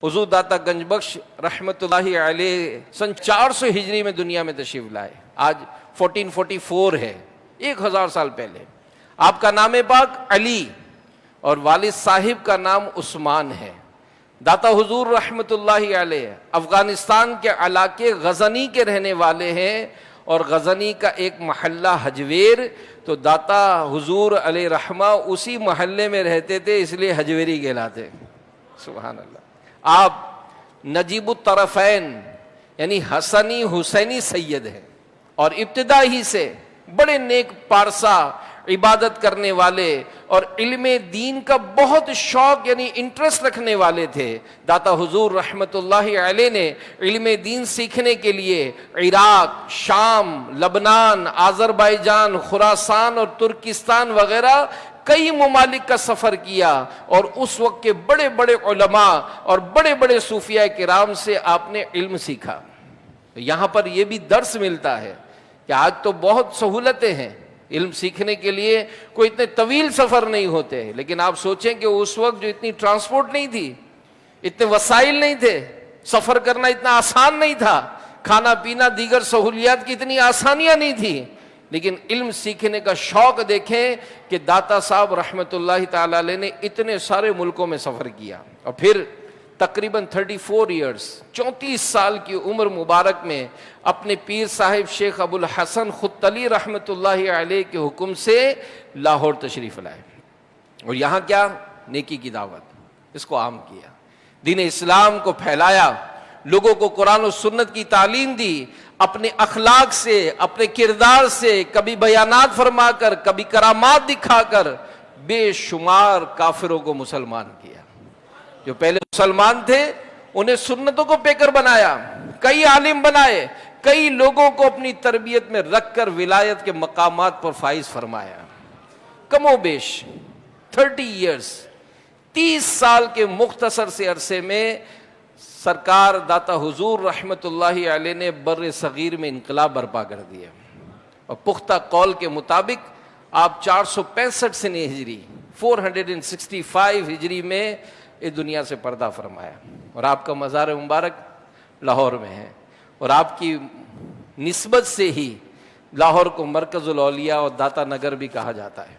حضور داتا گنج بخش رحمت اللہ علیہ سن 400 ہجری میں دنیا میں تشریف لائے. آج 1444 ہے، 1000 سال پہلے. آپ کا نام پاک علی اور والد صاحب کا نام عثمان ہے. داتا حضور رحمت اللہ علیہ افغانستان کے علاقے غزنی کے رہنے والے ہیں، اور غزنی کا ایک محلہ حجویر، تو داتا حضور علیہ رحمہ اسی محلے میں رہتے تھے، اس لیے حجویری کہلاتے. سبحان اللہ. آپ نجیب الطرفین یعنی حسنی حسینی سید ہیں، اور ابتدا ہی سے بڑے نیک پارسا، عبادت کرنے والے اور علم دین کا بہت شوق یعنی انٹرسٹ رکھنے والے تھے. داتا حضور رحمت اللہ علیہ نے علم دین سیکھنے کے لیے عراق، شام، لبنان، آذربائیجان، خراسان اور ترکستان وغیرہ کئی ممالک کا سفر کیا، اور اس وقت کے بڑے بڑے علماء اور بڑے بڑے صوفیاء کرام سے آپ نے علم سیکھا. یہاں پر یہ بھی درس ملتا ہے کہ آج تو بہت سہولتیں ہیں، علم سیکھنے کے لیے کوئی اتنے طویل سفر نہیں ہوتے، لیکن آپ سوچیں کہ اس وقت جو اتنی ٹرانسپورٹ نہیں تھی، اتنے وسائل نہیں تھے، سفر کرنا اتنا آسان نہیں تھا، کھانا پینا دیگر سہولیات کی اتنی آسانیاں نہیں تھی، لیکن علم سیکھنے کا شوق دیکھیں کہ داتا صاحب رحمت اللہ تعالی علیہ نے اتنے سارے ملکوں میں سفر کیا، اور پھر تقریباً 34 ایئرز 34 سال کی عمر مبارک میں اپنے پیر صاحب شیخ ابو الحسن خطلی رحمت اللہ علیہ کے حکم سے لاہور تشریف لائے، اور یہاں کیا نیکی کی دعوت، اس کو عام کیا، دین اسلام کو پھیلایا، لوگوں کو قرآن و سنت کی تعلیم دی، اپنے اخلاق سے، اپنے کردار سے، کبھی بیانات فرما کر، کبھی کرامات دکھا کر بے شمار کافروں کو مسلمان کیا. جو پہلے مسلمان تھے انہیں سنتوں کو پیکر بنایا، کئی عالم بنائے، کئی لوگوں کو اپنی تربیت میں رکھ کر ولایت کے مقامات پر فائز فرمایا. کم و بیش 30 ایئرز 30 سال کے مختصر سے عرصے میں سرکار داتا حضور رحمت اللہ علیہ نے بر صغیر میں انقلاب برپا کر دیا، اور پختہ قول کے مطابق آپ 465 سن ہجری 465 ہجری میں اس دنیا سے پردہ فرمایا، اور آپ کا مزار مبارک لاہور میں ہے، اور آپ کی نسبت سے ہی لاہور کو مرکز الاولیاء اور داتا نگر بھی کہا جاتا ہے.